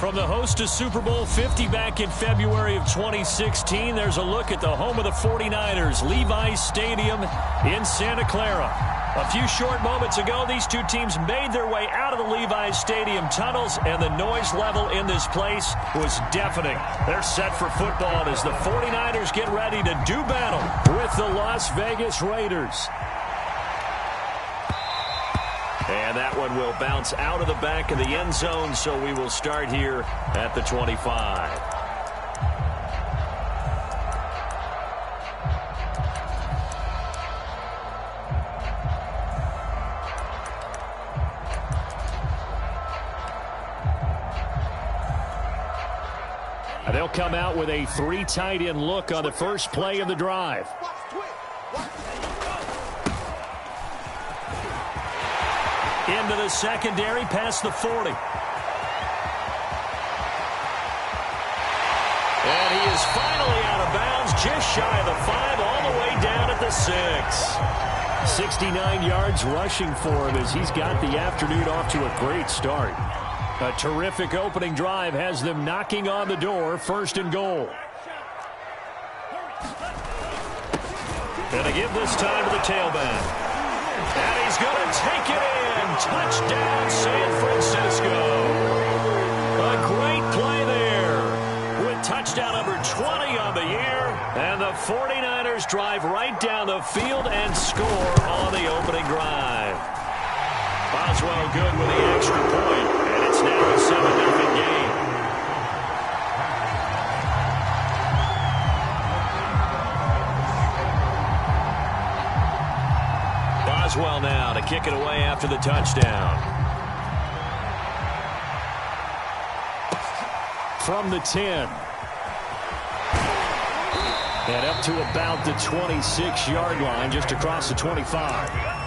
From the host to Super Bowl 50 back in February of 2016, there's a look at the home of the 49ers, Levi's Stadium in Santa Clara. A few short moments ago, these two teams made their way out of the Levi's Stadium tunnels, and the noise level in this place was deafening. They're set for football as the 49ers get ready to do battle with the Las Vegas Raiders. And that one will bounce out of the back of the end zone, so we will start here at the 25. They'll come out with a three tight end look on the first play of the drive. Into the secondary, past the 40. And he is finally out of bounds, just shy of the 5, all the way down at the 6. 69 yards rushing for him as he's got the afternoon off to a great start. A terrific opening drive has them knocking on the door, 1st and goal. And to give this time to the tailback. And he's going to take it in. Touchdown, San Francisco. A great play there with touchdown number 20 on the year. And the 49ers drive right down the field and score on the opening drive. Boswell good with the extra point, and it's now a 7-0 game. Boswell now to kick it away after the touchdown. From the 10. And up to about the 26-yard line, just across the 25.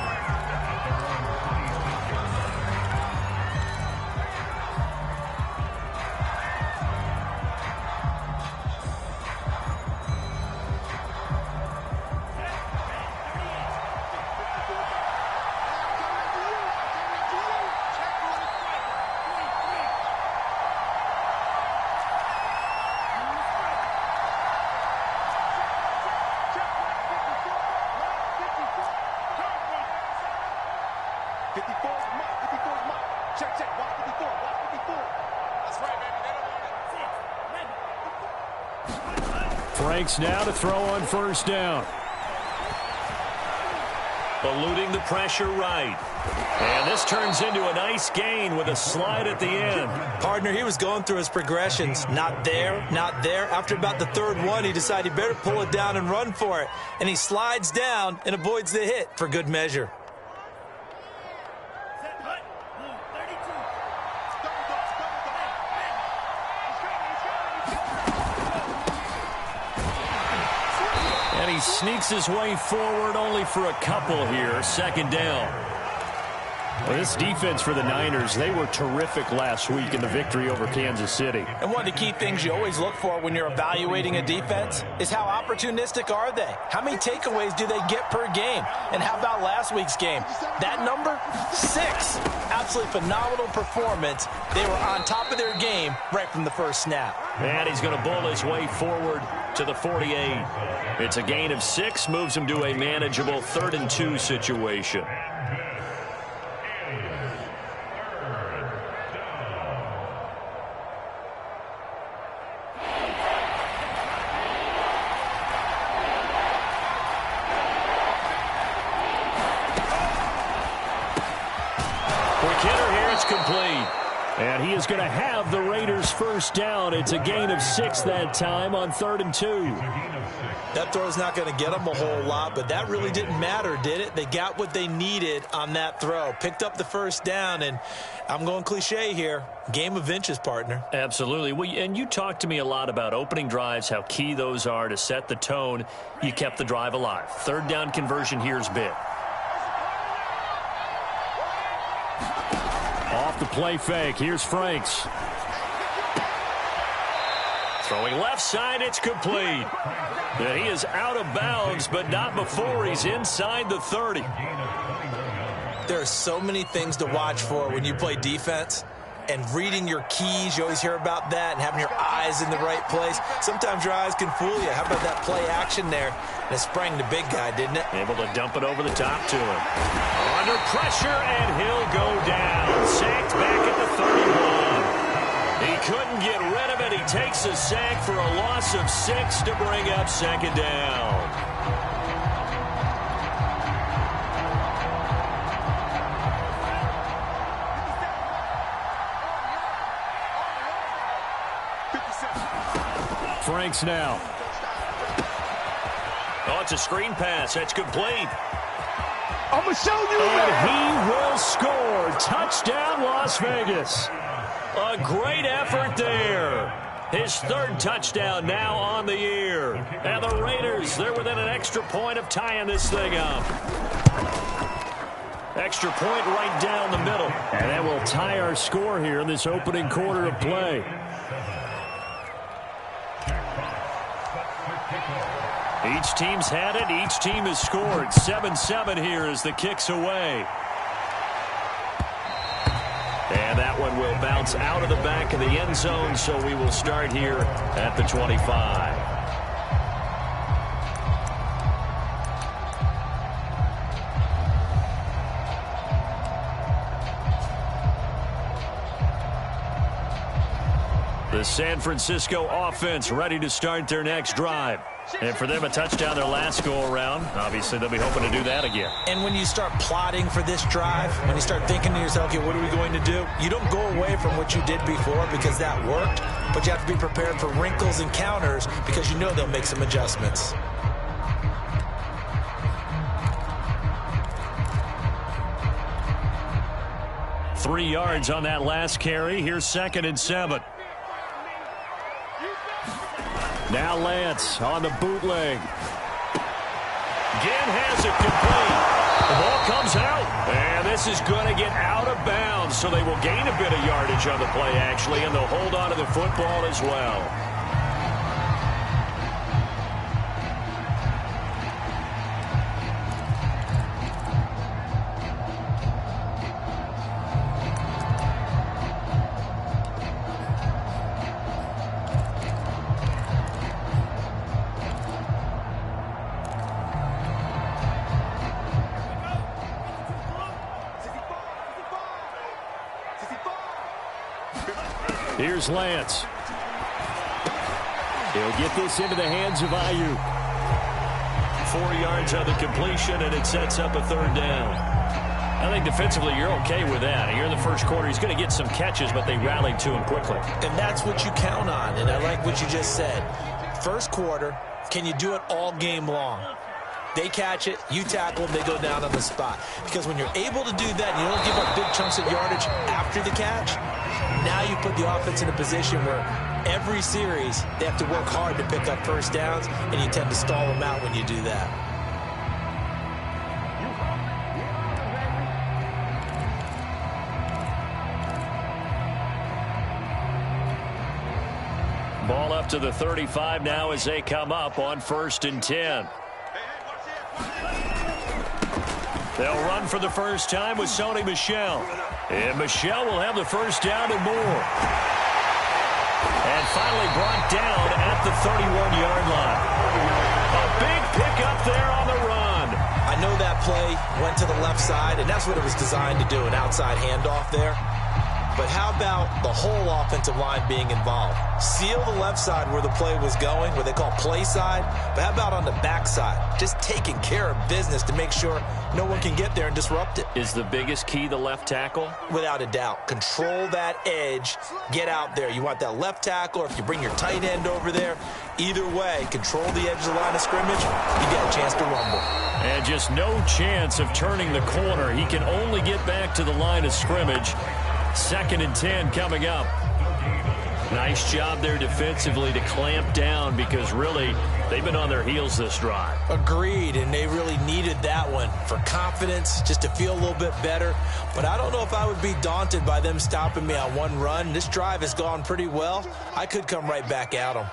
Franks now to throw on first down. Eluding the pressure right. And this turns into a nice gain with a slide at the end. Partner, he was going through his progressions. Not there, not there. After about the third one, he decided he better pull it down and run for it. And he slides down and avoids the hit for good measure. He sneaks his way forward only for a couple here. 2nd down. Well, this defense for the Niners, they were terrific last week in the victory over Kansas City. And one of the key things you always look for when you're evaluating a defense is how opportunistic are they? How many takeaways do they get per game? And how about last week's game? That number? 6. Absolutely phenomenal performance. They were on top of their game right from the first snap. And he's going to bowl his way forward to the 48. It's a gain of 6, moves him to a manageable 3rd and 2 situation. Quick hitter here, it's complete. And he is going to have the Raiders first down. It's a gain of 6 that time on 3rd and 2. That throw's not going to get them a whole lot, but that really didn't matter, did it? They got what they needed on that throw. Picked up the first down, and I'm going cliche here. Game of inches, partner. Absolutely. Well, and you talked to me a lot about opening drives, how key those are to set the tone. You kept the drive alive. 3rd down conversion here is big. Off the play fake. Here's Franks. Throwing left side, it's complete. And he is out of bounds, but not before he's inside the 30. There are so many things to watch for when you play defense. and reading your keys. You always hear about that, and having your eyes in the right place. Sometimes your eyes can fool you. How about that play action there? And it sprang the big guy, didn't it? Able to dump it over the top to him. Under pressure, and he'll go down. Sacked back at the 31. He couldn't get rid of it. He takes a sack for a loss of 6 to bring up second down. Franks now. Oh, it's a screen pass. That's complete. I'm going to show you and he will score. Touchdown, Las Vegas. A great effort there. His third touchdown now on the year. And the Raiders, they're within an extra point of tying this thing up. Extra point right down the middle. And that will tie our score here in this opening quarter of play. Each team's had it. Each team has scored. 7-7 here as the kick's away. And that one will bounce out of the back of the end zone, so we will start here at the 25. The San Francisco offense ready to start their next drive. And for them, a touchdown their last go-around. Obviously, they'll be hoping to do that again. And when you start plotting for this drive, when you start thinking to yourself, okay, what are we going to do? You don't go away from what you did before because that worked, but you have to be prepared for wrinkles and counters because you know they'll make some adjustments. Three yards on that last carry. Here's 2nd and 7. Now Lance on the bootleg. Again has it complete. The ball comes out. And this is going to get out of bounds. So they will gain a bit of yardage on the play, actually, and they'll hold on to the football as well. Here's Lance. He'll get this into the hands of Ayuk. 4 yards on the completion, and it sets up a 3rd down. I think defensively you're okay with that. Here in the first quarter, he's going to get some catches, but they rallied to him quickly. And that's what you count on, and I like what you just said. First quarter, can you do it all game long? They catch it, you tackle them, they go down on the spot. Because when you're able to do that and you don't give up big chunks of yardage after the catch, now you put the offense in a position where every series they have to work hard to pick up first downs, and you tend to stall them out when you do that. Ball up to the 35 now as they come up on 1st and 10. They'll run for the first time with Sony Michel. And Michel will have the first down and more. And finally brought down at the 31-yard line. A big pickup there on the run. I know that play went to the left side, and that's what it was designed to do, an outside handoff there. But how about the whole offensive line being involved? Seal the left side where the play was going, where they call play side. But how about on the back side? Just taking care of business to make sure no one can get there and disrupt it. Is the biggest key the left tackle? Without a doubt. Control that edge. Get out there. You want that left tackle, or if you bring your tight end over there, either way, control the edge of the line of scrimmage, you get a chance to rumble. And just no chance of turning the corner. He can only get back to the line of scrimmage. 2nd and 10 coming up. Nice job there defensively to clamp down, because really they've been on their heels this drive. Agreed, and they really needed that one for confidence, just to feel a little bit better. But I don't know if I would be daunted by them stopping me on one run. This drive has gone pretty well. I could come right back at them.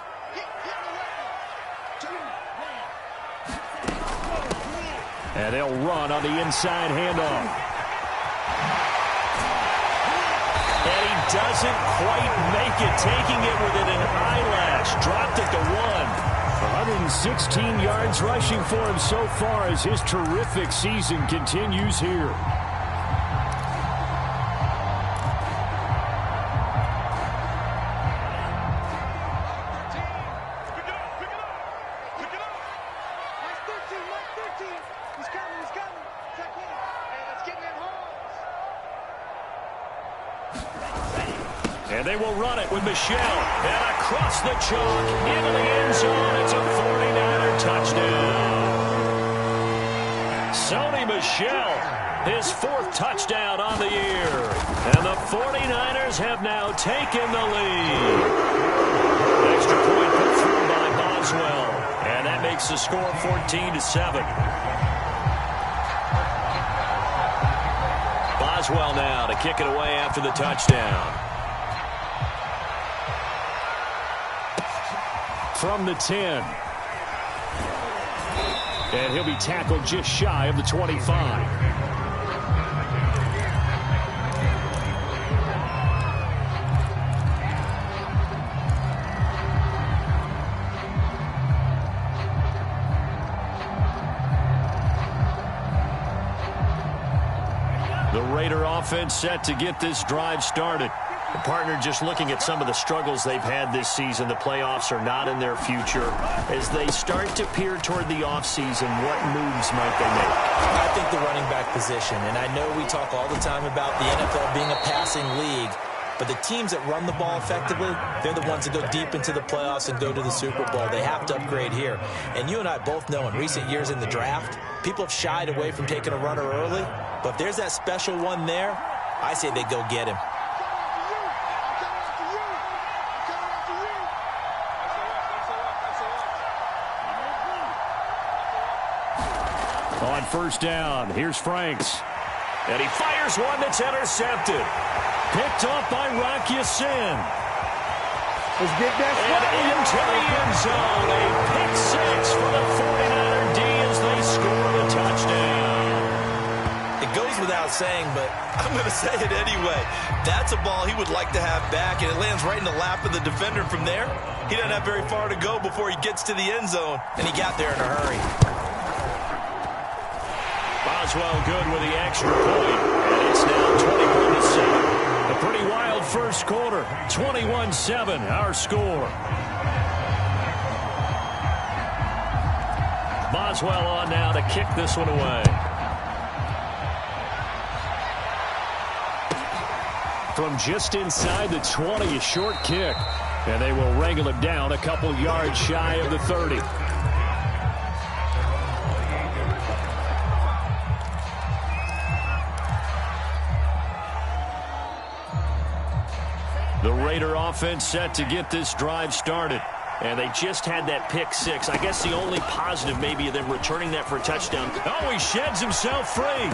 And they'll run on the inside handoff. And he doesn't quite make it, taking it within an eyelash. Dropped it to 1. 116 yards rushing for him so far as his terrific season continues here. And they will run it with Michelle. And across the chalk into the end zone. It's a 49er touchdown. Sony Michel, his 4th touchdown on the year. And the 49ers have now taken the lead. Extra point put through by Boswell. And that makes the score 14-7. Boswell now to kick it away after the touchdown. From the 10. And he'll be tackled just shy of the 25. The Raider offense set to get this drive started. The partner just looking at some of the struggles they've had this season. The playoffs are not in their future. As they start to peer toward the offseason, what moves might they make? I think the running back position, and I know we talk all the time about the NFL being a passing league, but the teams that run the ball effectively, they're the ones that go deep into the playoffs and go to the Super Bowl. They have to upgrade here. And you and I both know in recent years in the draft, people have shied away from taking a runner early, but if there's that special one there, I say they go get him. On first down, here's Franks. And he fires one that's intercepted. Picked off by Rocky Sin. Let's get that And into the end zone. A pick 6 for the 49er D as they score the touchdown. It goes without saying, but I'm going to say it anyway. That's a ball he would like to have back, and it lands right in the lap of the defender from there. He doesn't have very far to go before he gets to the end zone, and he got there in a hurry. Boswell good with the extra point, and it's now 21-7. A pretty wild first quarter. 21-7, our score. Boswell on now to kick this one away. From just inside the 20, a short kick. And they will wrangle it down a couple yards shy of the 30. The Raider offense set to get this drive started. And they just had that pick 6. I guess the only positive maybe of them returning that for a touchdown. Oh, he sheds himself free.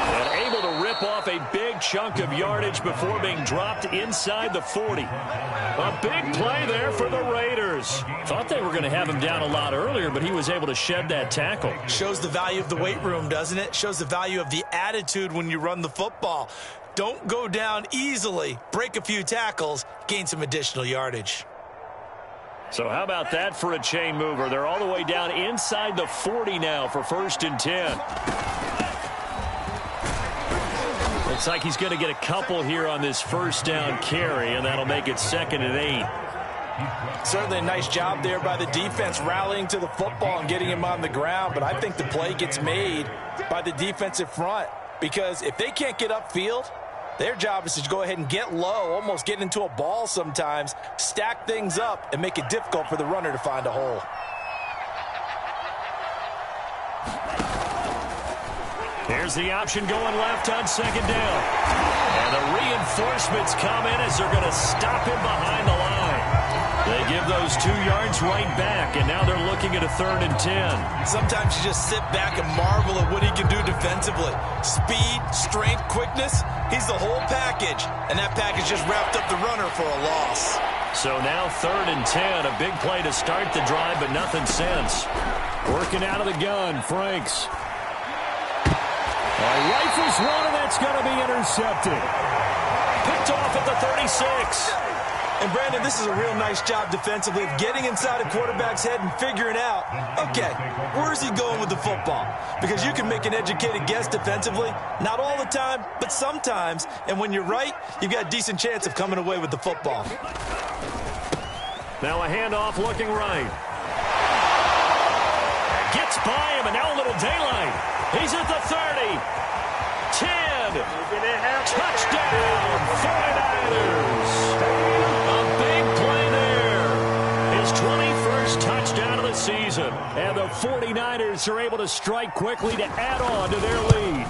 And able to rip off a big chunk of yardage before being dropped inside the 40. A big play there for the Raiders. Thought they were going to have him down a lot earlier, but he was able to shed that tackle. Shows the value of the weight room, doesn't it? Shows the value of the attitude when you run the football. Don't go down easily. Break a few tackles. Gain some additional yardage. So how about that for a chain mover? They're all the way down inside the 40 now for 1st and 10. Looks like he's going to get a couple here on this first down carry, and that'll make it 2nd and 8. Certainly a nice job there by the defense rallying to the football and getting him on the ground, but I think the play gets made by the defensive front because if they can't get upfield, their job is to go ahead and get low, almost get into a ball sometimes, stack things up, and make it difficult for the runner to find a hole. Here's the option going left on 2nd down. And the reinforcements come in as they're going to stop him behind the line. They give those 2 yards right back, and now they're looking at a 3rd and 10. Sometimes you just sit back and marvel at what he can do defensively. Speed, strength, quickness, he's the whole package. And that package just wrapped up the runner for a loss. So now 3rd and 10, a big play to start the drive, but nothing since. Working out of the gun, Franks. Rifles one, and that's going to be intercepted. Picked picked off at the 36. And, Brandon, this is a real nice job defensively of getting inside a quarterback's head and figuring out, okay, where's he going with the football? Because you can make an educated guess defensively, not all the time, but sometimes. And when you're right, you've got a decent chance of coming away with the football. Now a handoff looking right. Gets by him, and now a little daylight. He's at the 30. 10. Touchdown, 49ers. A big play there. His 21st touchdown of the season. And the 49ers are able to strike quickly to add on to their lead.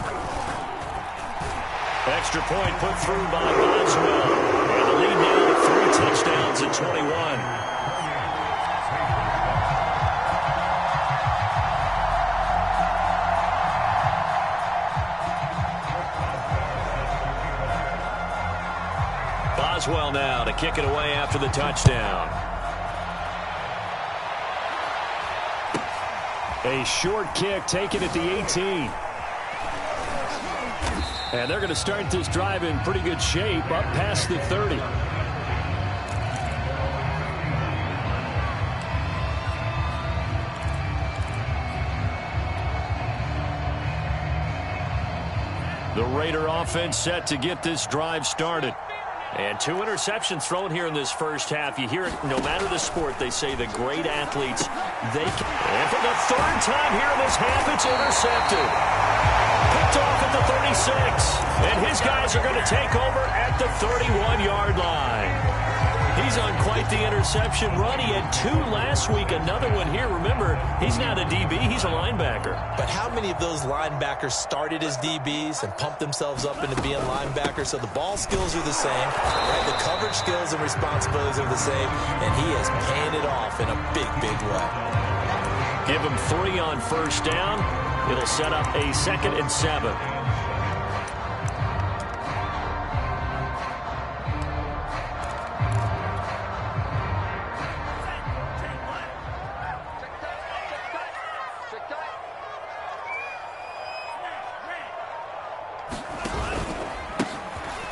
Extra point put through by Boswell. And the lead now to 3 touchdowns at 21. Boswell now to kick it away after the touchdown. A short kick taken at the 18. And they're going to start this drive in pretty good shape up past the 30. The Raider offense set to get this drive started. And 2 interceptions thrown here in this first half. You hear it no matter the sport. They say the great athletes, they can. And for the 3rd time here in this half, it's intercepted. Picked off at the 36. And his guys are going to take over at the 31-yard line. He's on quite the interception run. He had 2 last week, another one here. Remember, he's not a DB, he's a linebacker. But how many of those linebackers started as DBs and pumped themselves up into being linebackers? So the ball skills are the same, right? The coverage skills and responsibilities are the same, and he is paying it off in a big, big way. Give him 3 on first down. It'll set up a 2nd and 7.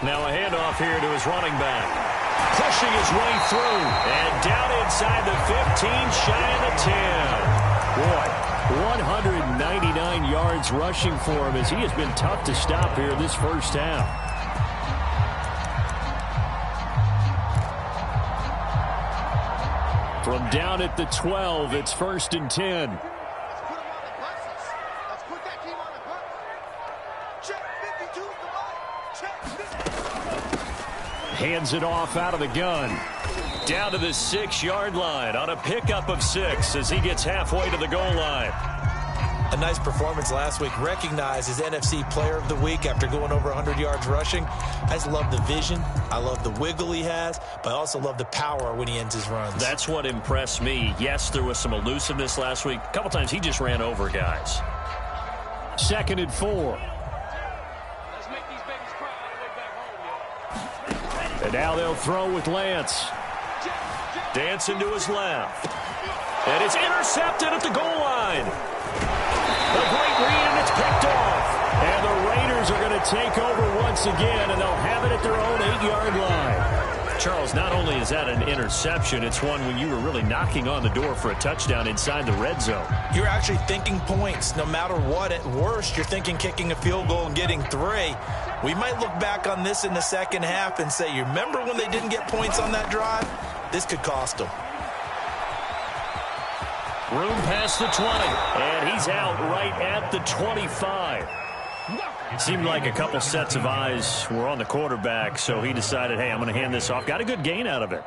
Now a handoff here to his running back. Pushing his way through. And down inside the 15, shy of the 10. Boy, 199 yards rushing for him as he has been tough to stop here this first half. From down at the 12, it's 1st and 10. Hands it off out of the gun. Down to the 6-yard line on a pickup of 6 as he gets halfway to the goal line. A nice performance last week. Recognized as NFC Player of the Week after going over 100 yards rushing. I just love the vision. I love the wiggle he has, but I also love the power when he ends his runs. That's what impressed me. Yes, there was some elusiveness last week. A couple times he just ran over guys. 2nd and 4. And now they'll throw with Lance. Dancing to his left. And it's intercepted at the goal line. A great read, and it's picked off. And the Raiders are going to take over once again, and they'll have it at their own 8-yard line. Charles, not only is that an interception, it's one when you were really knocking on the door for a touchdown inside the red zone. You're actually thinking points. No matter what, at worst, you're thinking kicking a field goal and getting 3. We might look back on this in the second half and say, you remember when they didn't get points on that drive? This could cost them. Room past the 20, and he's out right at the 25. It seemed like a couple sets of eyes were on the quarterback, so he decided, hey, I'm going to hand this off. Got a good gain out of it.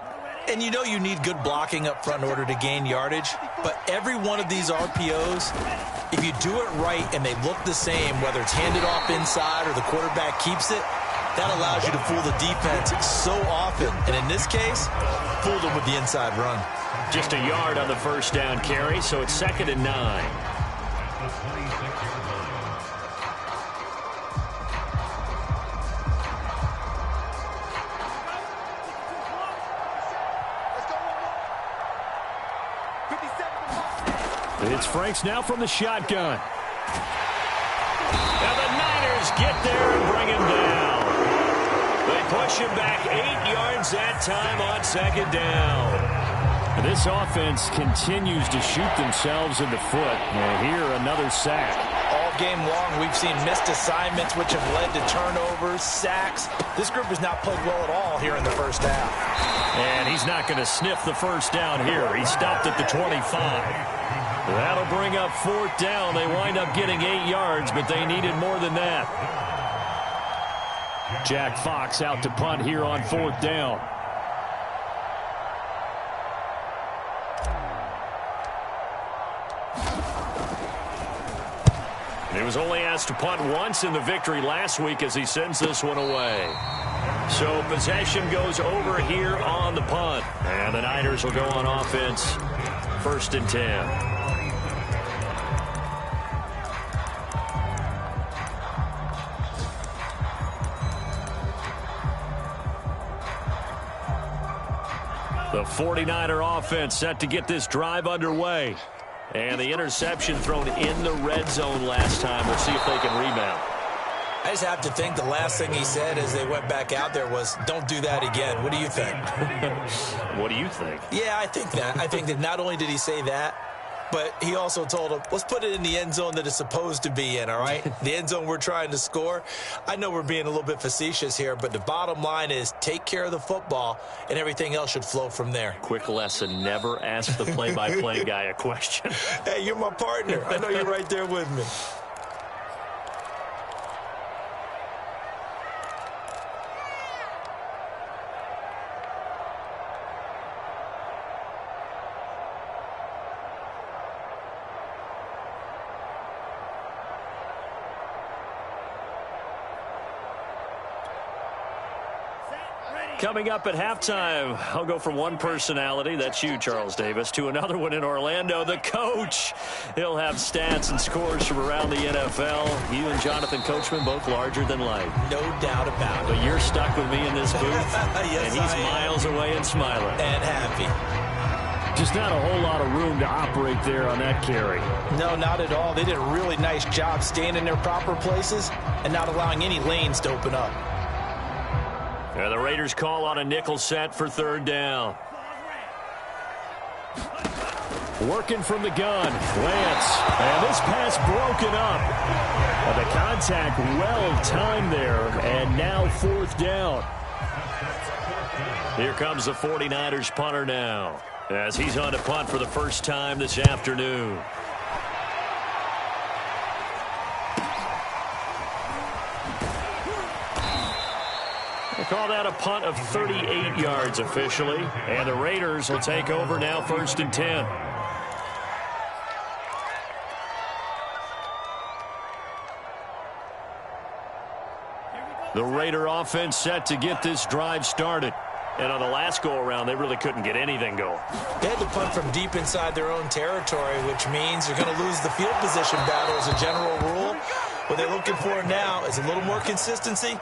And you know you need good blocking up front in order to gain yardage, but every one of these RPOs, if you do it right and they look the same, whether it's handed off inside or the quarterback keeps it, that allows you to fool the defense so often. And in this case, fooled them with the inside run. Just a yard on the first down carry, so it's 2nd and 9. It's Franks now from the shotgun. And the Niners get there and bring him down. They push him back 8 yards that time on second down. This offense continues to shoot themselves in the foot. And here, another sack. All game long, we've seen missed assignments, which have led to turnovers, sacks. This group has not played well at all here in the first half. And he's not going to sniff the first down here. He stopped at the 25. That'll bring up fourth down. They wind up getting 8 yards, but they needed more than that. Jack Fox out to punt here on fourth down. He was only asked to punt once in the victory last week as he sends this one away. So possession goes over here on the punt. And the Niners will go on offense. 1st and 10. The 49er offense set to get this drive underway. And the interception thrown in the red zone last time. We'll see if they can rebound. I just have to think the last thing he said as they went back out there was, don't do that again. What do you think? What do you think? Yeah, I think that. I think that not only did he say that, but he also told him, let's put it in the end zone that it's supposed to be in, all right? The end zone we're trying to score. I know we're being a little bit facetious here, but the bottom line is take care of the football, and everything else should flow from there. Quick lesson, never ask the play-by-play guy a question. Hey, you're my partner. I know you're right there with me. Coming up at halftime, I'll go from one personality, that's you, Charles Davis, to another one in Orlando, the coach. He'll have stats and scores from around the NFL. You and Jonathan Coachman, both larger than life. No doubt about it. But you're stuck with me in this booth, yes, and he's miles away and smiling. And happy. Just not a whole lot of room to operate there on that carry. No, not at all. They did a really nice job staying in their proper places and not allowing any lanes to open up. And the Raiders call on a nickel set for 3rd down. Working from the gun, Lance. And this pass broken up. And the contact well timed there. And now 4th down. Here comes the 49ers punter now, as he's on to punt for the first time this afternoon. They call that a punt of 38 yards officially. And the Raiders will take over now, 1st and 10. The Raider offense set to get this drive started. And on the last go-around, they really couldn't get anything going. They had to punt from deep inside their own territory, which means you're going to lose the field position battle as a general rule. What they're looking for now is a little more consistency,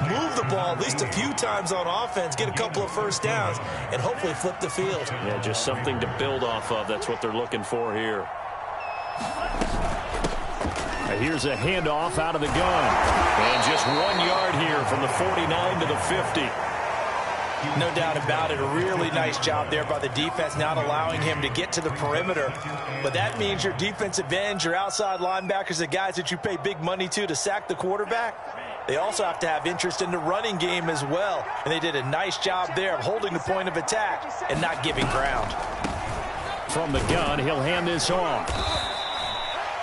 move the ball at least a few times on offense, get a couple of first downs, and hopefully flip the field. Yeah, just something to build off of. That's what they're looking for here. Here's a handoff out of the gun. And just 1 yard here from the 49 to the 50. No doubt about it. A really nice job there by the defense, not allowing him to get to the perimeter. But that means your defensive ends, your outside linebackers, the guys that you pay big money to sack the quarterback, they also have to have interest in the running game as well. And they did a nice job there of holding the point of attack and not giving ground. From the gun, he'll hand this off.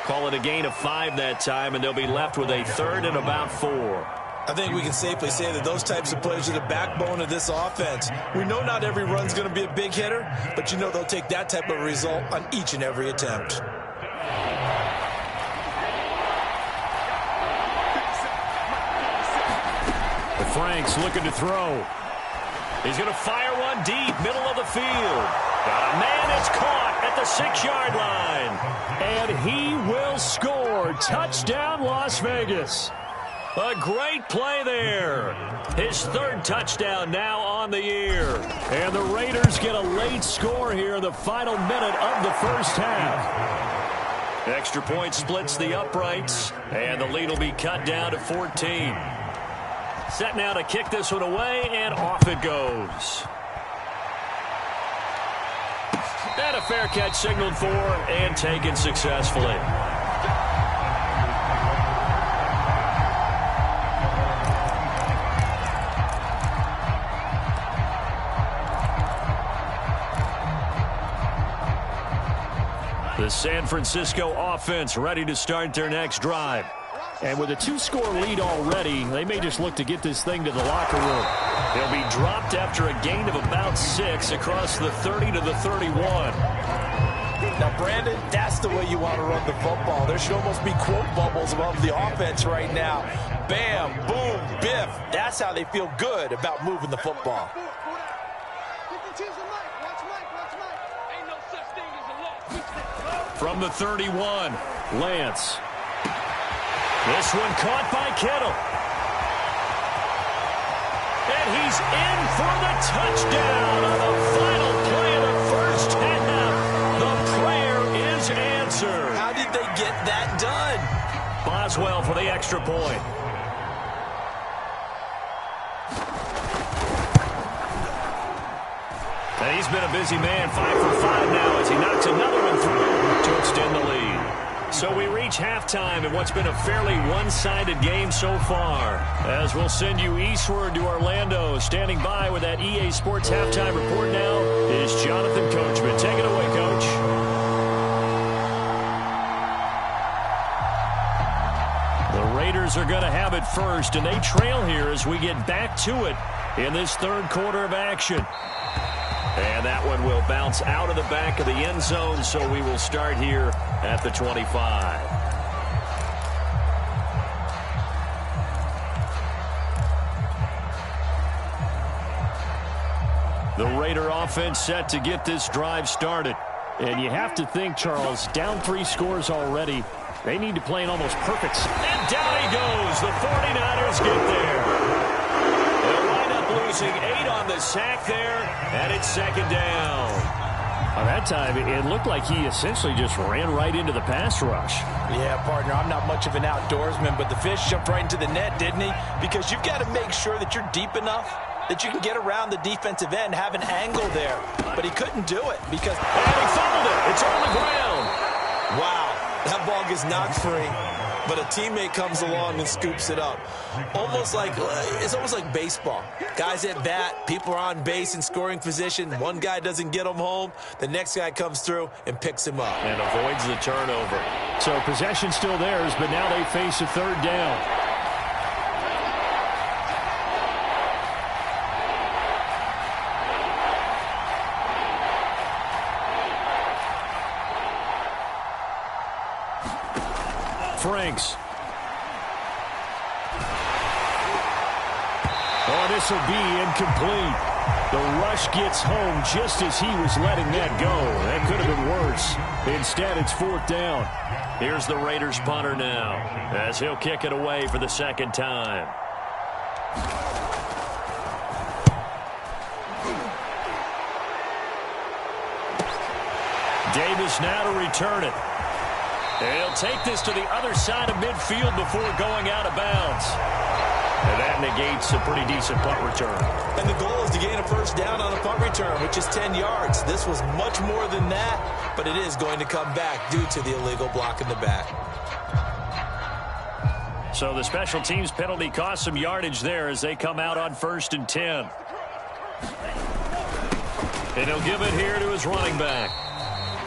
Call it a gain of 5 that time, and they'll be left with a 3rd and about 4. I think we can safely say that those types of plays are the backbone of this offense. We know not every run's going to be a big hitter, but you know they'll take that type of result on each and every attempt. The Frank's looking to throw. He's going to fire one deep, middle of the field. Got a man that's caught at the 6-yard line. And he will score. Touchdown, Las Vegas. A great play there. His 3rd touchdown now on the year. And the Raiders get a late score here in the final minute of the first half. Extra point splits the uprights, and the lead will be cut down to 14. Set now to kick this one away, and off it goes. And a fair catch signaled for and taken successfully. The San Francisco offense ready to start their next drive. And with a 2-score lead already, they may just look to get this thing to the locker room. They'll be dropped after a gain of about 6 across the 30 to the 31. Now, Brandon, that's the way you want to run the football. There should almost be quote bubbles above the offense right now. Bam, boom, biff. That's how they feel good about moving the football. From the 31, Lance. This one caught by Kittle. And he's in for the touchdown on the final play of the first half. The prayer is answered. How did they get that done? Boswell for the extra point. And he's been a busy man, 5 for 5 now as he knocks another one through to extend the lead. So we reach halftime in what's been a fairly one-sided game so far. As we'll send you eastward to Orlando. Standing by with that EA Sports halftime report now is Jonathan Coachman. Take it away, Coach. The Raiders are going to have it first, and they trail here as we get back to it in this third quarter of action. And that one will bounce out of the back of the end zone, so we will start here at the 25. The Raider offense set to get this drive started. And you have to think, Charles, down 3 scores already. They need to play an almost perfect. And down he goes. The 49ers get there. They'll wind up losing 8 on the sack there, and it's second down. That time, it looked like he essentially just ran right into the pass rush. Yeah, partner, I'm not much of an outdoorsman, but the fish jumped right into the net, didn't he? Because you've got to make sure that you're deep enough that you can get around the defensive end, have an angle there. But he couldn't do it because... And he fumbled it. It's on the ground. Wow, that ball gets knocked free, but a teammate comes along and scoops it up. It's almost like baseball. Guys at bat, people are on base in scoring position. One guy doesn't get him home. The next guy comes through and picks him up. And avoids the turnover. So possession still theirs, but now they face a third down. Franks. Oh, this will be incomplete. The rush gets home just as he was letting that go. That could have been worse. Instead, it's fourth down. Here's the Raiders punter now as he'll kick it away for the second time. Davis now to return it. He'll take this to the other side of midfield before going out of bounds. And that negates a pretty decent punt return. And the goal is to gain a first down on a punt return, which is 10 yards. This was much more than that, but it is going to come back due to the illegal block in the back. So the special teams penalty cost some yardage there as they come out on 1st and 10. And he'll give it here to his running back.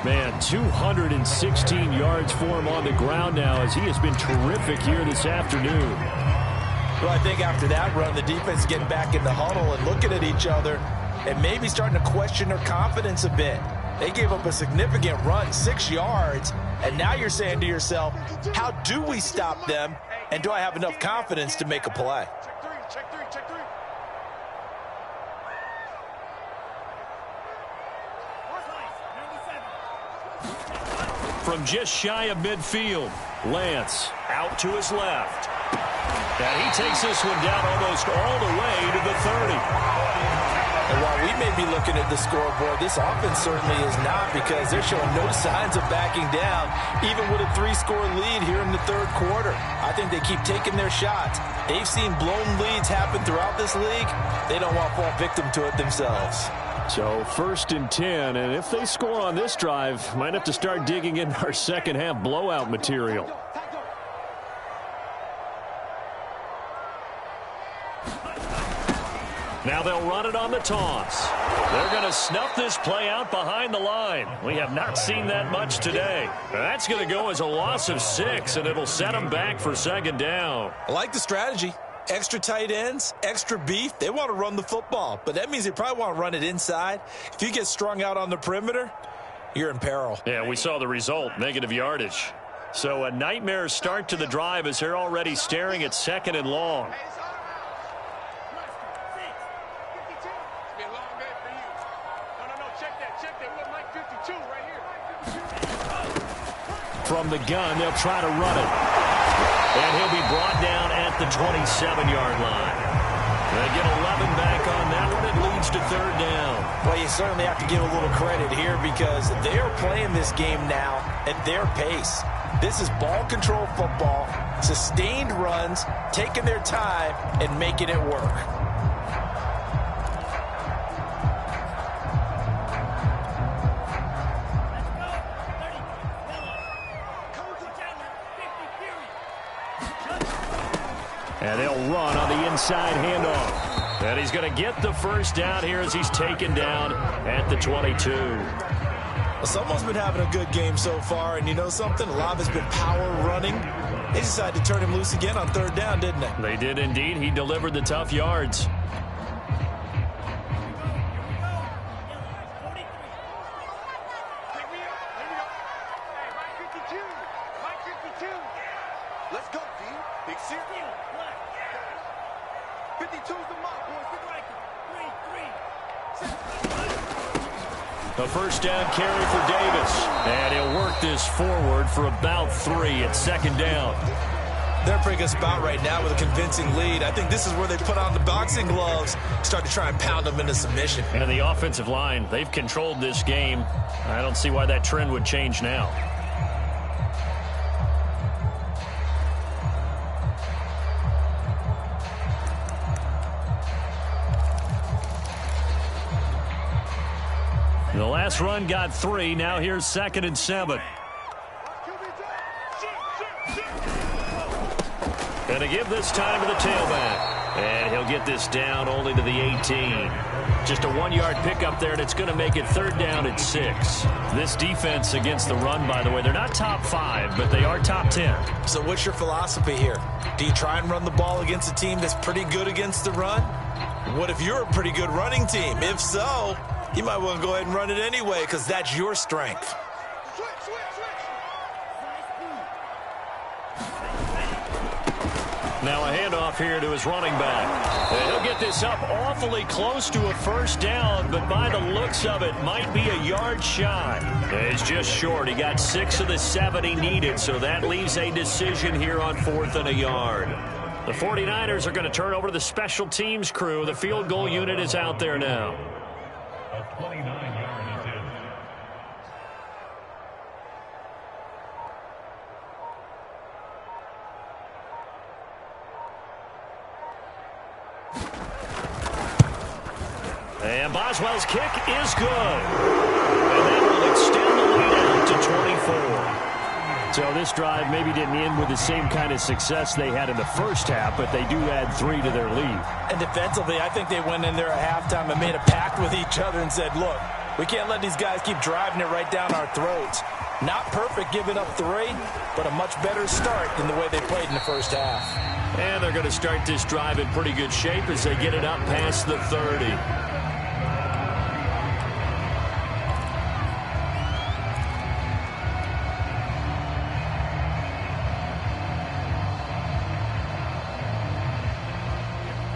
Man, 216 yards for him on the ground now as he has been terrific here this afternoon. Well, I think after that run, the defense is getting back in the huddle and looking at each other and maybe starting to question their confidence a bit. They gave up a significant run, 6 yards, and now you're saying to yourself, how do we stop them, and do I have enough confidence to make a play? Check three. From just shy of midfield, Lance out to his left. And he takes this one down almost all the way to the 30. And while we may be looking at the scoreboard, this offense certainly is not, because they're showing no signs of backing down, even with a 3-score lead here in the third quarter. I think they keep taking their shots. They've seen blown leads happen throughout this league. They don't want to fall victim to it themselves. So 1st and 10, and if they score on this drive, might have to start digging in our second half blowout material. Now they'll run it on the toss. They're going to snuff this play out behind the line. We have not seen that much today. That's going to go as a loss of 6, and it'll set them back for 2nd down. I like the strategy. Extra tight ends, extra beef. They want to run the football, but that means they probably want to run it inside. If you get strung out on the perimeter, you're in peril. Yeah, we saw the result, negative yardage. So a nightmare start to the drive as they're already staring at 2nd and long. From the gun, they'll try to run it. And he'll be brought down at the 27-yard line. They get 11 back on that one. It leads to 3rd down. Well, you certainly have to give a little credit here, because they're playing this game now at their pace. This is ball control football, sustained runs, taking their time, and making it work. And they'll run on the inside handoff. And he's going to get the 1st down here as he's taken down at the 22. Well, someone's been having a good game so far, and you know something? A lot of it's been power running. They decided to turn him loose again on 3rd down, didn't they? They did indeed. He delivered the tough yards. Let's go, D. Big series. 52's the mark, boys. Get right there. A 1st down carry for Davis. And he'll work this forward for about 3 at 2nd down. They're a pretty good spot right now with a convincing lead. I think this is where they put on the boxing gloves, start to try and pound them into submission. And the offensive line, they've controlled this game. I don't see why that trend would change now. The last run got 3. Now here's 2nd and 7. And to give this time to the tailback. And he'll get this down only to the 18. Just a 1-yard pickup there, and it's going to make it 3rd down at 6. This defense against the run, by the way, they're not top 5, but they are top 10. So what's your philosophy here? Do you try and run the ball against a team that's pretty good against the run? What if you're a pretty good running team? If so, you might want to go ahead and run it anyway, because that's your strength. Now a handoff here to his running back. And he'll get this up awfully close to a 1st down, but by the looks of it, might be a yard shy. It's just short. He got 6 of the 7 he needed, so that leaves a decision here on 4th and a yard. The 49ers are going to turn over to the special teams crew. The field goal unit is out there now. And Boswell's kick is good. And that will extend the lead out to 24. So this drive maybe didn't end with the same kind of success they had in the 1st half, but they do add 3 to their lead. And defensively, I think they went in there at halftime and made a pact with each other and said, look, we can't let these guys keep driving it right down our throats. Not perfect giving up 3, but a much better start than the way they played in the 1st half. And they're going to start this drive in pretty good shape as they get it up past the 30.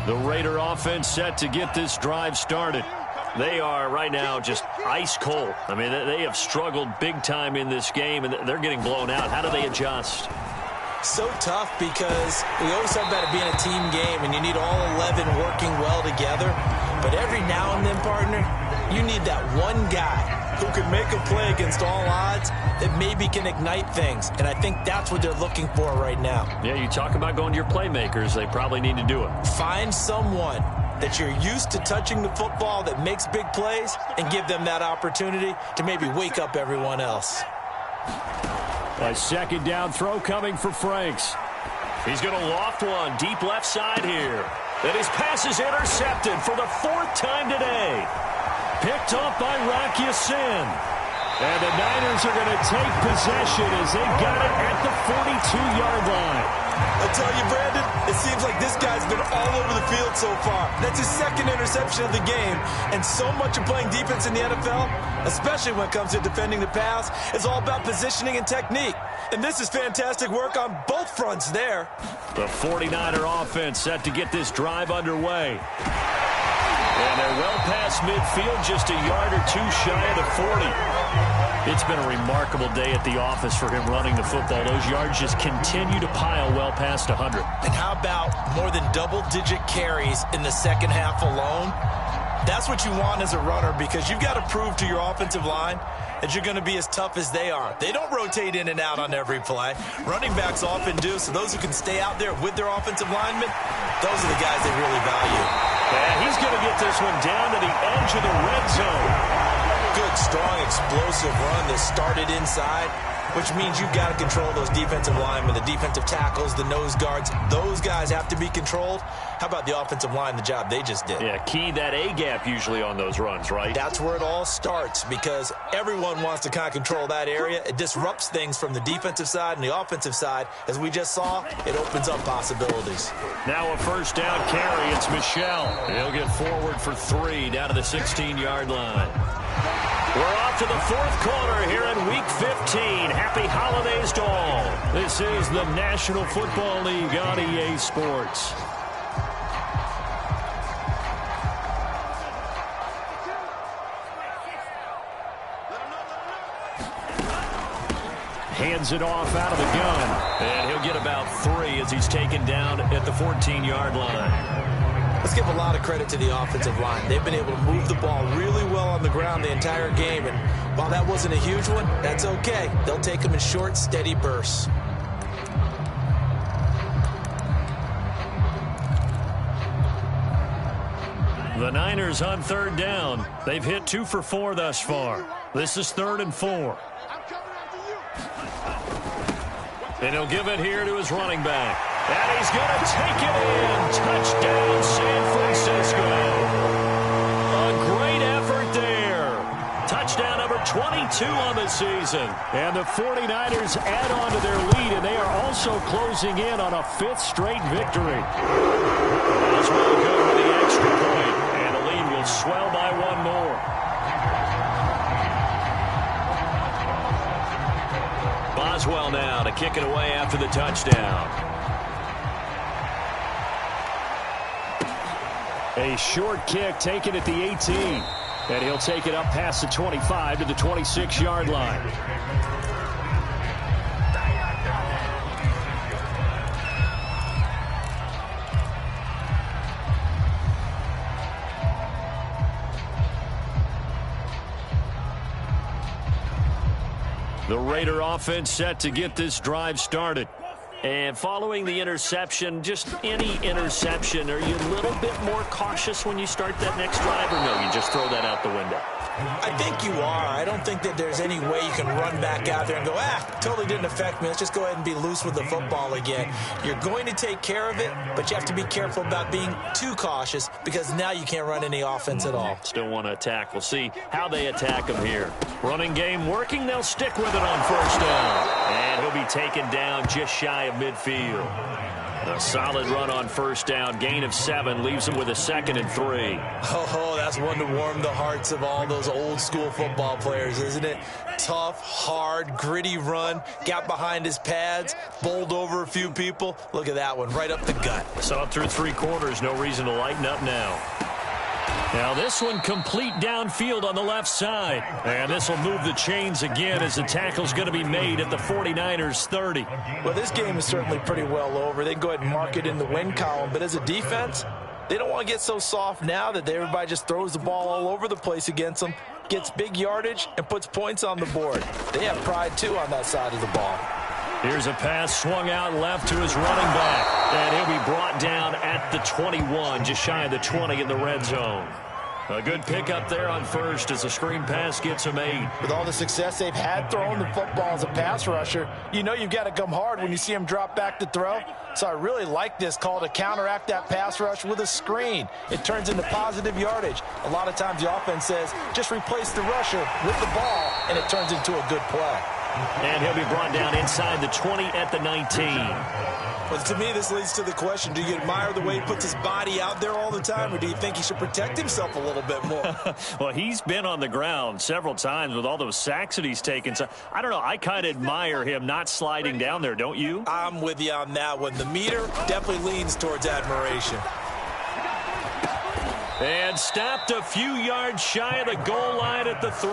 The Raider offense set to get this drive started. They are right now just ice cold. I mean, they have struggled big time in this game, and they're getting blown out. How do they adjust? So tough, because we always talk about it being a team game, and you need all 11 working well together. But every now and then, partner, you need that one guy who can make a play against all odds that maybe can ignite things. And I think that's what they're looking for right now. Yeah, you talk about going to your playmakers. They probably need to do it. Find someone that you're used to touching the football that makes big plays and give them that opportunity to maybe wake up everyone else. A second down throw coming for Franks. He's going to loft one deep left side here. And his pass is intercepted for the 4th time today. Picked off by Rock Ya-Sin. And the Niners are going to take possession as they got it at the 42-yard line. I tell you, Brandon, it seems like this guy's been all over the field so far. That's his 2nd interception of the game. And so much of playing defense in the NFL, especially when it comes to defending the pass, is all about positioning and technique. And this is fantastic work on both fronts there. The 49er offense set to get this drive underway. And they're well past midfield, just a yard or two shy of the 40. It's been a remarkable day at the office for him running the football. Those yards just continue to pile well past 100. And how about more than double-digit carries in the second half alone? That's what you want as a runner, because you've got to prove to your offensive line that you're going to be as tough as they are. They don't rotate in and out on every play. Running backs often do, so those who can stay out there with their offensive linemen, those are the guys they really value. And he's going to get this one down to the edge of the red zone. Good, strong, explosive run that started inside, which means you've got to control those defensive linemen, the defensive tackles, the nose guards. Those guys have to be controlled. How about the offensive line, the job they just did? Yeah, key that A-gap usually on those runs, right? That's where it all starts, because everyone wants to kind of control that area. It disrupts things from the defensive side and the offensive side. As we just saw, it opens up possibilities. Now a first down carry. It's Michel. He'll get forward for 3 down to the 16-yard line. We're off to the 4th quarter here in Week 15. Happy holidays to all. This is the National Football League on EA Sports. Hands it off out of the gun. And he'll get about 3 as he's taken down at the 14-yard line. Let's give a lot of credit to the offensive line. They've been able to move the ball really well on the ground the entire game. And while that wasn't a huge one, that's okay. They'll take them in short, steady bursts. The Niners on 3rd down. They've hit 2 for 4 thus far. This is 3rd and 4. And he'll give it here to his running back. And he's going to take it in. Touchdown, San Francisco. A great effort there. Touchdown number 22 on the season. And the 49ers add on to their lead, and they are also closing in on a 5th straight victory. That's really good with the extra point. And the lead will swell by 1 more. Boswell now to kick it away after the touchdown. A short kick taken at the 18. And he'll take it up past the 25 to the 26-yard line. The Raider offense set to get this drive started. And following the interception, just any interception, are you a little bit more cautious when you start that next drive, or no, you just throw that out the window? I think you are. I don't think that there's any way you can run back out there and go, totally didn't affect me. Let's just go ahead and be loose with the football again. You're going to take care of it, but you have to be careful about being too cautious, because now you can't run any offense at all. Still want to attack. We'll see how they attack him here. Running game working. They'll stick with it on first down. And he'll be taken down just shy of midfield. A solid run on first down. Gain of 7 leaves him with a 2nd and 3. Oh, that's one to warm the hearts of all those old school football players, isn't it? Tough, hard, gritty run. Got behind his pads, bowled over a few people. Look at that one, right up the gut. Saw it through 3 quarters. No reason to lighten up now. Now this one complete downfield on the left side. And this will move the chains again as the tackle's going to be made at the 49ers 30. Well, this game is certainly pretty well over. They can go ahead and mark it in the win column. But as a defense, They don't want to get so soft now that everybody just throws the ball all over the place against them, gets big yardage, and puts points on the board. They have pride, too, on that side of the ball. Here's a pass swung out left to his running back. And he'll be brought down at the 21, just shy of the 20 in the red zone. A good pickup there on first as the screen pass gets him 8. With all the success they've had throwing the football as a pass rusher, you know you've got to come hard when you see him drop back to throw. So I really like this call to counteract that pass rush with a screen. It turns into positive yardage. A lot of times the offense says, just replace the rusher with the ball, and it turns into a good play. And he'll be brought down inside the 20 at the 19. But to me, this leads to the question, do you admire the way he puts his body out there all the time, or do you think he should protect himself a little bit more? Well, he's been on the ground several times with all those sacks that he's taken. So I don't know. I kind of admire him not sliding down there, don't you? I'm with you on that one. The meter definitely leans towards admiration. And stopped a few yards shy of the goal line at the 3.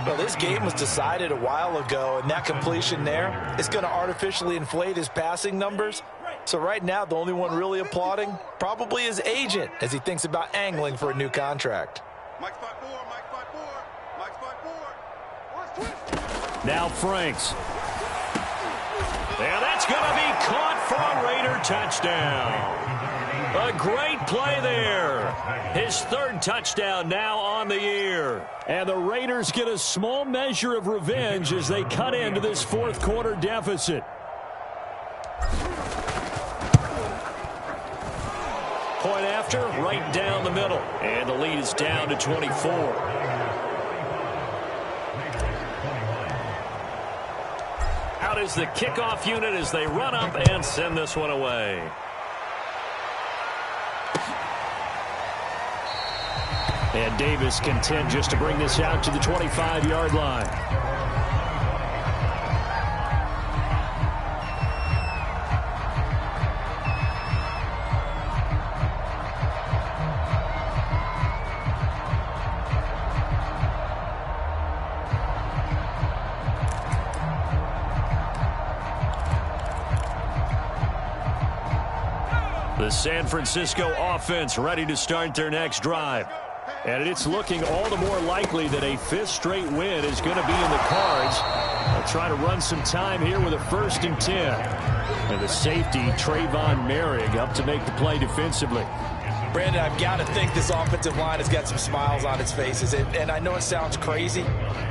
Well, this game was decided a while ago, and that completion there is going to artificially inflate his passing numbers. So right now, the only one really applauding probably his agent as he thinks about angling for a new contract. Mike's 5-4, Mike's 5-4, Mike's 5-4. Now Franks. And that's going to be caught for a Raider touchdown. A great play there. His third touchdown now on the year. And the Raiders get a small measure of revenge as they cut into this fourth quarter deficit. Point after, right down the middle. And the lead is down to 24. Out is the kickoff unit as they run up and send this one away. And Davis content just to bring this out to the 25-yard line. The San Francisco offense ready to start their next drive. And it's looking all the more likely that a fifth straight win is going to be in the cards. They'll try to run some time here with a 1st and 10. And the safety, Trayvon Merrick, up to make the play defensively. Brandon, I've got to think this offensive line has got some smiles on its faces. And I know it sounds crazy,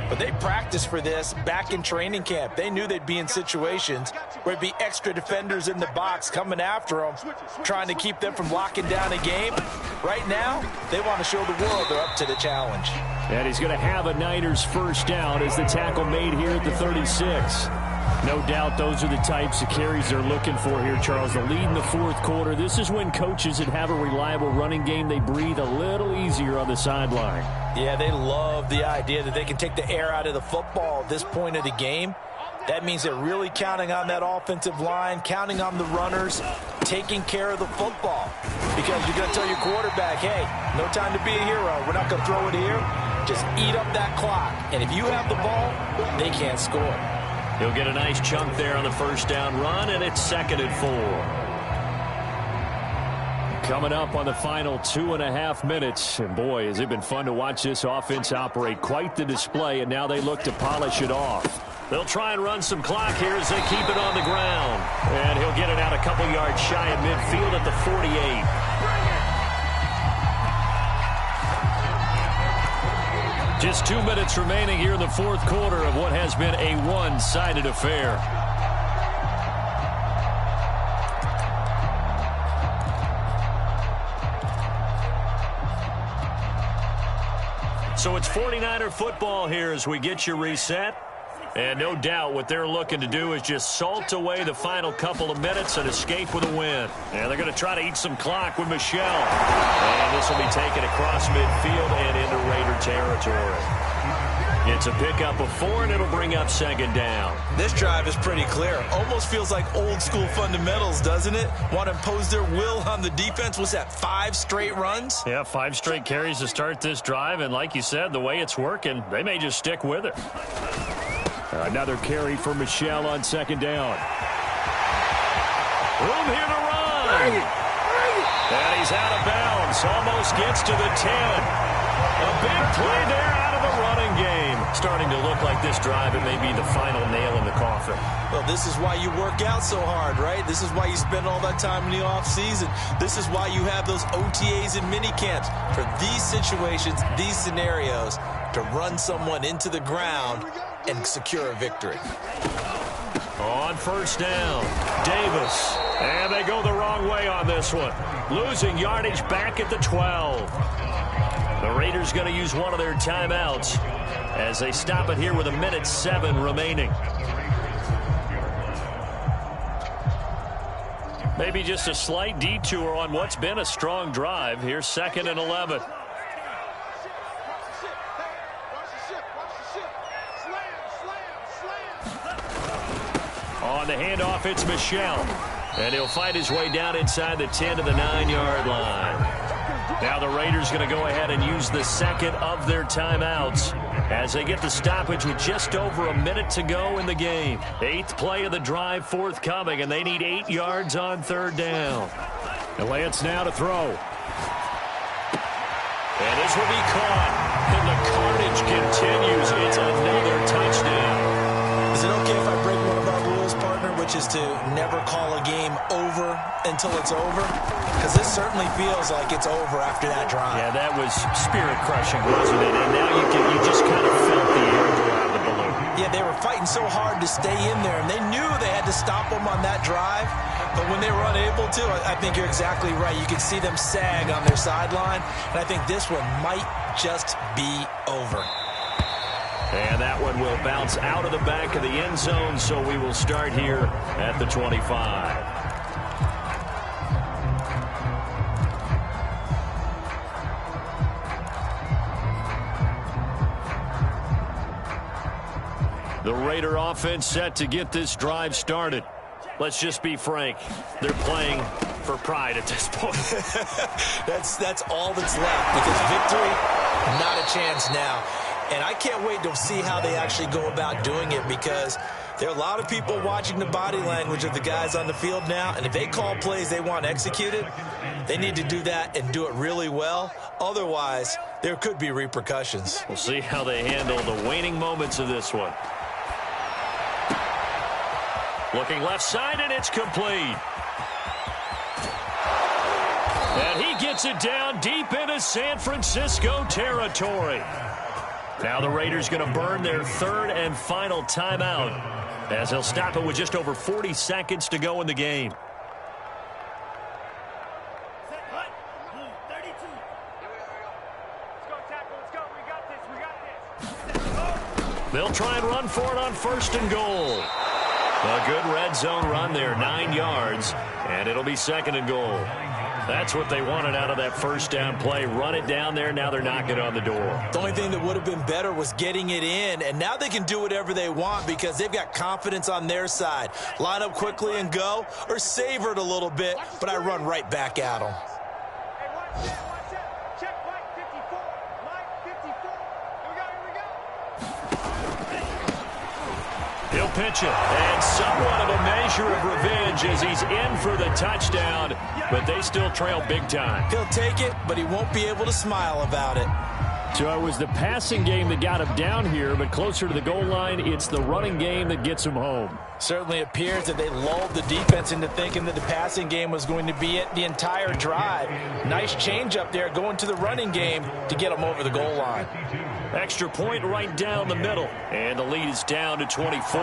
but they practiced for this back in training camp. They knew they'd be in situations where it'd be extra defenders in the box coming after them, trying to keep them from locking down a game. Right now, they want to show the world they're up to the challenge. And he's going to have a Niners first down as the tackle made here at the 36. No doubt those are the types of carries they're looking for here, Charles. The lead in the fourth quarter. This is when coaches that have a reliable running game, they breathe a little easier on the sideline. Yeah, they love the idea that they can take the air out of the football at this point of the game. That means they're really counting on that offensive line, counting on the runners, taking care of the football. Because you're going to tell your quarterback, hey, no time to be a hero. We're not going to throw it here. Just eat up that clock. And if you have the ball, they can't score. He'll get a nice chunk there on the first down run, and it's 2nd and 4. Coming up on the final 2.5 minutes. And boy, has it been fun to watch this offense operate. Quite the display, and now they look to polish it off. They'll try and run some clock here as they keep it on the ground. And he'll get it out a couple yards shy of midfield at the 48. Just 2 minutes remaining here in the fourth quarter of what has been a one-sided affair. So it's 49er football here as we get you reset. And no doubt what they're looking to do is just salt away the final couple of minutes and escape with a win. And they're going to try to eat some clock with Michelle. And this will be taken across midfield and into Raider territory. It's a pickup of 4, and it'll bring up 2nd down. This drive is pretty clear. Almost feels like old school fundamentals, doesn't it? Want to impose their will on the defense. Was that 5 straight runs? Yeah, 5 straight carries to start this drive. And like you said, the way it's working, they may just stick with it. Another carry for Michelle on 2nd down. Room here to run. And he's out of bounds. Almost gets to the 10. A big play there out of the running game. Starting to look like this drive, it may be the final nail in the coffin. Well, this is why you work out so hard, right? This is why you spend all that time in the offseason. This is why you have those OTAs and mini camps. For these situations, these scenarios, to run someone into the ground and secure a victory. On first down, Davis. And they go the wrong way on this one. Losing yardage back at the 12. The Raiders going to use one of their timeouts as they stop it here with 1:07 remaining. Maybe just a slight detour on what's been a strong drive. Here's 2nd and 11. On the handoff, it's Michel. And he'll fight his way down inside the 10 to the 9-yard line. Now the Raiders going to go ahead and use the second of their timeouts as they get the stoppage with just over a minute to go in the game. 8th play of the drive forthcoming, and they need 8 yards on 3rd down. And Lance now to throw. And this will be caught. And the carnage continues. It's another touchdown. Is it okay if I break one of our rules, partner, which is to never call a game over until it's over? Because this certainly feels like it's over after that drive. Yeah, that was spirit-crushing, wasn't it? And now you just kind of felt the air go out of the balloon. Yeah, they were fighting so hard to stay in there, and they knew they had to stop them on that drive. But when they were unable to, I think you're exactly right. You can see them sag on their sideline, and I think this one might just be over. And that one will bounce out of the back of the end zone, so we will start here at the 25. The Raider offense set to get this drive started. Let's just be frank. They're playing for pride at this point. That's all that's left, because victory, not a chance now. And I can't wait to see how they actually go about doing it, because there are a lot of people watching the body language of the guys on the field now, and if they call plays they want executed, they need to do that and do it really well. Otherwise, there could be repercussions. We'll see how they handle the waning moments of this one. Looking left side, and it's complete. And he gets it down deep into San Francisco territory. Now the Raiders going to burn their 3rd and final timeout as they'll stop it with just over 40 seconds to go in the game. They'll try and run for it on 1st and goal. A good red zone run there, 9 yards, and it'll be 2nd and goal. That's what they wanted out of that first down play. Run it down there. Now they're knocking on the door. The only thing that would have been better was getting it in, and now they can do whatever they want because they've got confidence on their side. Line up quickly and go, or savor it a little bit, but I run right back at them. He'll pitch it, and somewhat of a measure of revenge as he's in for the touchdown, but they still trail big time. He'll take it, but he won't be able to smile about it. So it was the passing game that got him down here, but closer to the goal line, it's the running game that gets him home. Certainly appears that they lulled the defense into thinking that the passing game was going to be it the entire drive. Nice change up there going to the running game to get them over the goal line. Extra point right down the middle, and the lead is down to 24.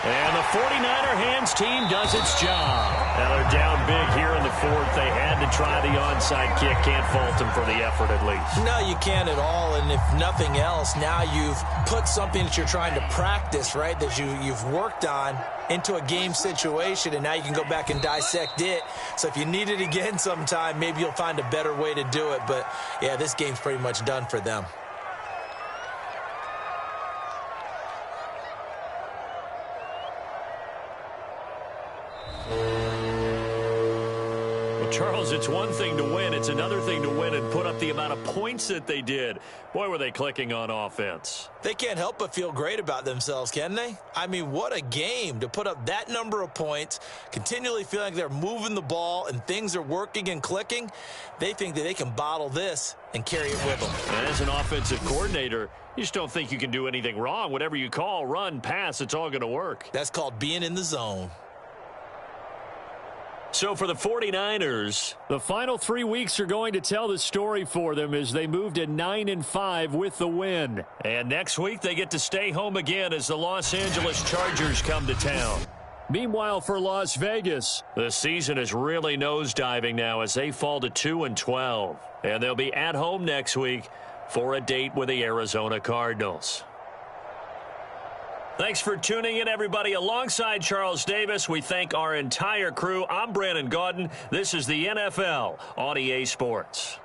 And the 49er hands team does its job. Now they're down big here in the 4th. They had to try the onside kick. Can't fault them for the effort at least. No, you can't at all. And if nothing else, now you've put something that you're trying to practice, right, that you've worked on into a game situation, and now you can go back and dissect it. So if you need it again sometime, maybe you'll find a better way to do it. But, yeah, this game's pretty much done for them. Well, Charles, it's one thing to win. It's another thing to win and put up the amount of points that they did. Boy, were they clicking on offense. They can't help but feel great about themselves, can they? I mean, what a game to put up that number of points, continually feeling like they're moving the ball and things are working and clicking. They think that they can bottle this and carry it with them. And as an offensive coordinator, you just don't think you can do anything wrong. Whatever you call, run, pass, it's all going to work. That's called being in the zone. So for the 49ers, the final 3 weeks are going to tell the story for them as they move to 9-5 with the win. And next week they get to stay home again as the Los Angeles Chargers come to town. Meanwhile, for Las Vegas, the season is really nosediving now as they fall to 2-12. And they'll be at home next week for a date with the Arizona Cardinals. Thanks for tuning in, everybody. Alongside Charles Davis, we thank our entire crew. I'm Brandon Gaudin. This is the NFL on EA Sports.